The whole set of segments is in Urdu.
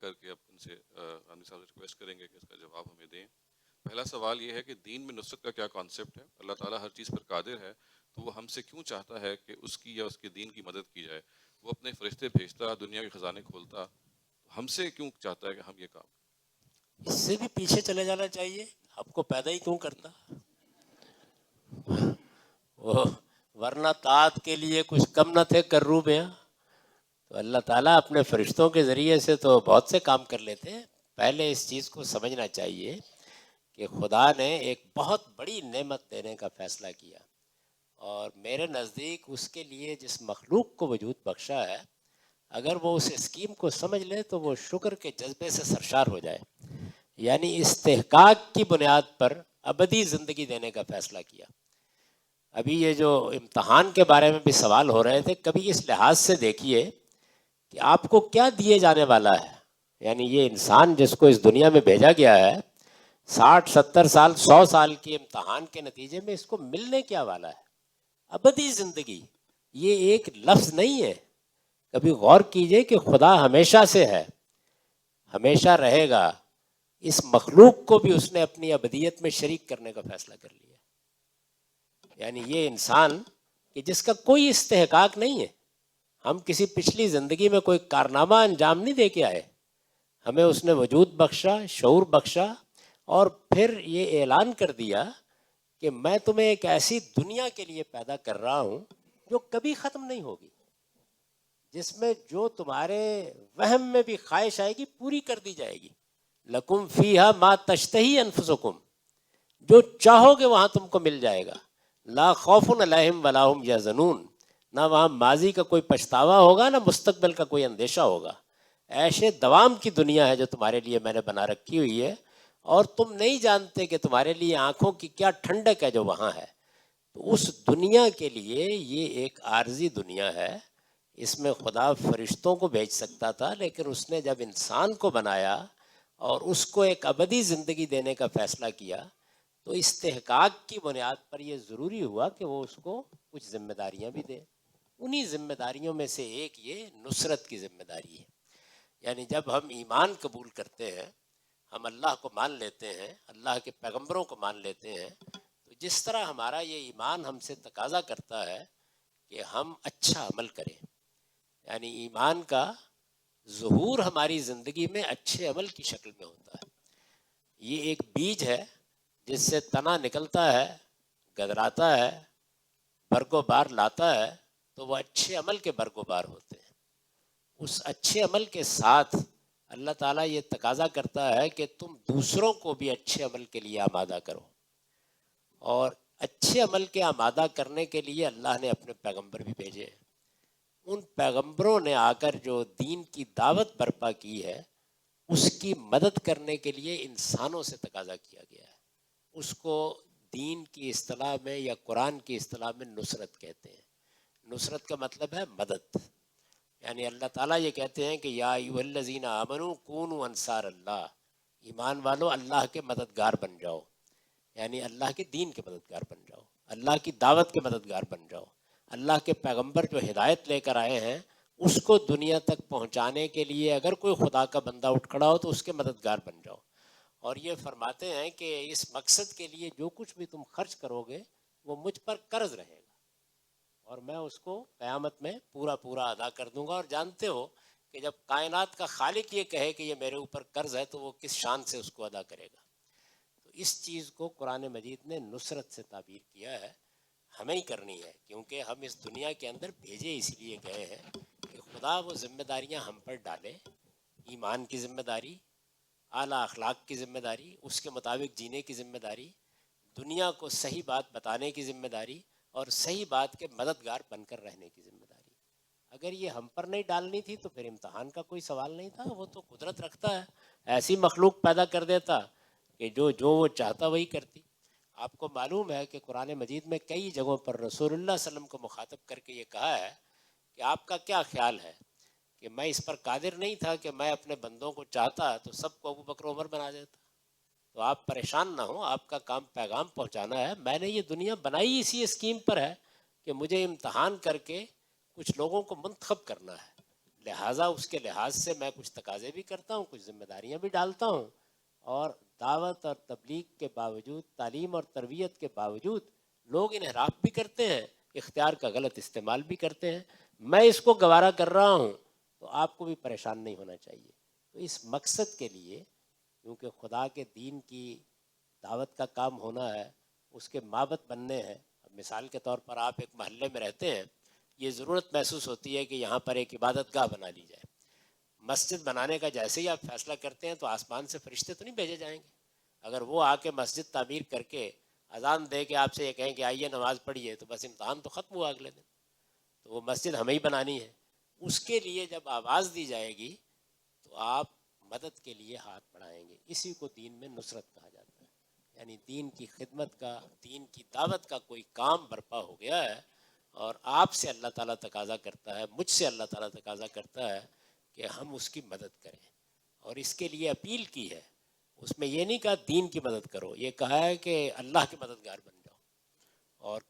کر کے اب ان سے عامر صاحب سے ریکویسٹ کریں گے کہ اس کا جواب ہمیں دیں. پہلا سوال یہ ہے کہ دین میں نصرت کا کیا کانسیپٹ ہے؟ اللہ تعالیٰ ہر چیز پر قادر ہے تو وہ ہم سے کیوں چاہتا ہے کہ اس کی یا اس کے دین کی مدد کی جائے؟ وہ اپنے فرشتے بھیجتا، دنیا کے خزانے کھولتا، ہم سے کیوں چاہتا ہے کہ ہم یہ کام؟ اس سے بھی پیچھے چلے جانا چاہیے، آپ کو پیدا ہی کیوں کرتا؟ وہ ورنہ طاعت کے لیے کچھ کم نہ تھے کروبیاں. تو اللہ تعالیٰ اپنے فرشتوں کے ذریعے سے تو بہت سے کام کر لیتے ہیں. پہلے اس چیز کو سمجھنا چاہیے کہ خدا نے ایک بہت بڑی نعمت دینے کا فیصلہ کیا، اور میرے نزدیک اس کے لیے جس مخلوق کو وجود بخشا ہے، اگر وہ اس اسکیم کو سمجھ لے تو وہ شکر کے جذبے سے سرشار ہو جائے. یعنی استحقاق کی بنیاد پر ابدی زندگی دینے کا فیصلہ کیا. ابھی یہ جو امتحان کے بارے میں بھی سوال ہو رہے تھے، کبھی اس لحاظ سے دیکھیے کہ آپ کو کیا دیے جانے والا ہے. یعنی یہ انسان جس کو اس دنیا میں بھیجا گیا ہے، 60 70 سال 100 سال کے امتحان کے نتیجے میں اس کو ملنے کیا والا ہے؟ ابدی زندگی. یہ ایک لفظ نہیں ہے. کبھی غور کیجئے کہ خدا ہمیشہ سے ہے، ہمیشہ رہے گا. اس مخلوق کو بھی اس نے اپنی ابدیت میں شریک کرنے کا فیصلہ کر لیا. یعنی یہ انسان کہ جس کا کوئی استحقاق نہیں ہے. ہم کسی پچھلی زندگی میں کوئی کارنامہ انجام نہیں دے کے آئے. ہمیں اس نے وجود بخشا، شعور بخشا، اور پھر یہ اعلان کر دیا کہ میں تمہیں ایک ایسی دنیا کے لیے پیدا کر رہا ہوں جو کبھی ختم نہیں ہوگی، جس میں جو تمہارے وہم میں بھی خواہش آئے گی پوری کر دی جائے گی. لکم فیہا ما تشتہی انفسکم، جو چاہو گے وہاں تم کو مل جائے گا. لا خوف علیہم ولا ہم یحزنون، نہ وہاں ماضی کا کوئی پچھتاوا ہوگا، نہ مستقبل کا کوئی اندیشہ ہوگا. ایشے دوام کی دنیا ہے جو تمہارے لیے میں نے بنا رکھی ہوئی ہے، اور تم نہیں جانتے کہ تمہارے لیے آنکھوں کی کیا ٹھنڈک ہے جو وہاں ہے. تو اس دنیا کے لیے یہ ایک عارضی دنیا ہے. اس میں خدا فرشتوں کو بھیج سکتا تھا، لیکن اس نے جب انسان کو بنایا اور اس کو ایک ابدی زندگی دینے کا فیصلہ کیا، تو استحقاق کی بنیاد پر یہ ضروری ہوا کہ وہ اس کو کچھ ذمہ داریاں بھی دے. انہی ذمہ داریوں میں سے ایک یہ نصرت کی ذمہ داری ہے. یعنی جب ہم ایمان قبول کرتے ہیں، ہم اللہ کو مان لیتے ہیں، اللہ کے پیغمبروں کو مان لیتے ہیں، تو جس طرح ہمارا یہ ایمان ہم سے تقاضا کرتا ہے کہ ہم اچھا عمل کریں. یعنی ایمان کا ظہور ہماری زندگی میں اچھے عمل کی شکل میں ہوتا ہے. یہ ایک بیج ہے جس سے تنا نکلتا ہے، گدراتا ہے، برگ و بار لاتا ہے، تو وہ اچھے عمل کے برگ و بار ہوتے ہیں. اس اچھے عمل کے ساتھ اللہ تعالیٰ یہ تقاضا کرتا ہے کہ تم دوسروں کو بھی اچھے عمل کے لیے آمادہ کرو. اور اچھے عمل کے آمادہ کرنے کے لیے اللہ نے اپنے پیغمبر بھی بھیجے. ان پیغمبروں نے آ کر جو دین کی دعوت برپا کی ہے، اس کی مدد کرنے کے لیے انسانوں سے تقاضا کیا گیا ہے. اس کو دین کی اصطلاح میں یا قرآن کی اصطلاح میں نصرت کہتے ہیں. نصرت کا مطلب ہے مدد. یعنی اللہ تعالیٰ یہ کہتے ہیں کہ یا ایھا الذین آمنوا کونوا انصار اللہ، ایمان والو اللہ کے مددگار بن جاؤ. یعنی اللہ کے دین کے مددگار بن جاؤ، اللہ کی دعوت کے مددگار بن جاؤ. اللہ کے پیغمبر جو ہدایت لے کر آئے ہیں، اس کو دنیا تک پہنچانے کے لیے اگر کوئی خدا کا بندہ اٹھ کھڑا ہو تو اس کے مددگار بن جاؤ. اور یہ فرماتے ہیں کہ اس مقصد کے لیے جو کچھ بھی تم خرچ کرو گے وہ مجھ پر قرض رہے گا، اور میں اس کو قیامت میں پورا پورا ادا کر دوں گا. اور جانتے ہو کہ جب کائنات کا خالق یہ کہے کہ یہ میرے اوپر قرض ہے تو وہ کس شان سے اس کو ادا کرے گا. تو اس چیز کو قرآن مجید نے نصرت سے تعبیر کیا ہے. ہمیں ہی کرنی ہے، کیونکہ ہم اس دنیا کے اندر بھیجے اس لیے گئے ہیں کہ خدا وہ ذمہ داریاں ہم پر ڈالے. ایمان کی ذمہ داری، اعلیٰ اخلاق کی ذمہ داری، اس کے مطابق جینے کی ذمہ داری، دنیا کو صحیح بات بتانے کی ذمہ داری، اور صحیح بات کے مددگار بن کر رہنے کی ذمہ داری. اگر یہ ہم پر نہیں ڈالنی تھی تو پھر امتحان کا کوئی سوال نہیں تھا. وہ تو قدرت رکھتا ہے، ایسی مخلوق پیدا کر دیتا کہ جو وہ چاہتا وہی کرتی. آپ کو معلوم ہے کہ قرآن مجید میں کئی جگہوں پر رسول اللہ صلی اللہ علیہ وسلم کو مخاطب کر کے یہ کہا ہے کہ آپ کا کیا خیال ہے کہ میں اس پر قادر نہیں تھا کہ میں اپنے بندوں کو چاہتا تو سب کو ابو بکر عمر بنا دیتا. تو آپ پریشان نہ ہوں، آپ کا کام پیغام پہنچانا ہے. میں نے یہ دنیا بنائی اسی اسکیم پر ہے کہ مجھے امتحان کر کے کچھ لوگوں کو منتخب کرنا ہے. لہٰذا اس کے لحاظ سے میں کچھ تقاضے بھی کرتا ہوں, کچھ ذمہ داریاں بھی ڈالتا ہوں, اور دعوت اور تبلیغ کے باوجود, تعلیم اور تربیت کے باوجود لوگ انحراف بھی کرتے ہیں, اختیار کا غلط استعمال بھی کرتے ہیں. میں اس کو گوارا کر رہا ہوں تو آپ کو بھی پریشان نہیں ہونا چاہیے. تو اس مقصد کے لیے, کیونکہ خدا کے دین کی دعوت کا کام ہونا ہے, اس کے مابت بننے ہیں. مثال کے طور پر آپ ایک محلے میں رہتے ہیں, یہ ضرورت محسوس ہوتی ہے کہ یہاں پر ایک عبادت گاہ بنا لی جائے. مسجد بنانے کا جیسے ہی آپ فیصلہ کرتے ہیں تو آسمان سے فرشتے تو نہیں بھیجے جائیں گے. اگر وہ آ کے مسجد تعمیر کر کے اذان دے کے آپ سے یہ کہیں کہ آئیے نماز پڑھیے, تو بس امتحان تو ختم ہوا اگلے دن. تو وہ مسجد ہمیں ہی بنانی ہے. اس کے لیے جب آواز دی جائے گی تو آپ مدد کے لیے ہاتھ بڑھائیں گے. اسی کو دین میں نصرت کہا جاتا ہے. یعنی دین کی خدمت کا, دین کی دعوت کا کوئی کام برپا ہو گیا ہے, اور آپ سے اللہ تعالیٰ تقاضا کرتا ہے, مجھ سے اللہ تعالیٰ تقاضا کرتا ہے کہ ہم اس کی مدد کریں. اور اس کے لیے اپیل کی ہے. اس میں یہ نہیں کہا دین کی مدد کرو, یہ کہا ہے کہ اللہ کے مددگار بن جاؤ. اور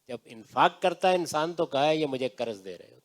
جب انفاق کرتا ہے انسان تو کہا ہے یہ مجھے قرض دے رہے ہو,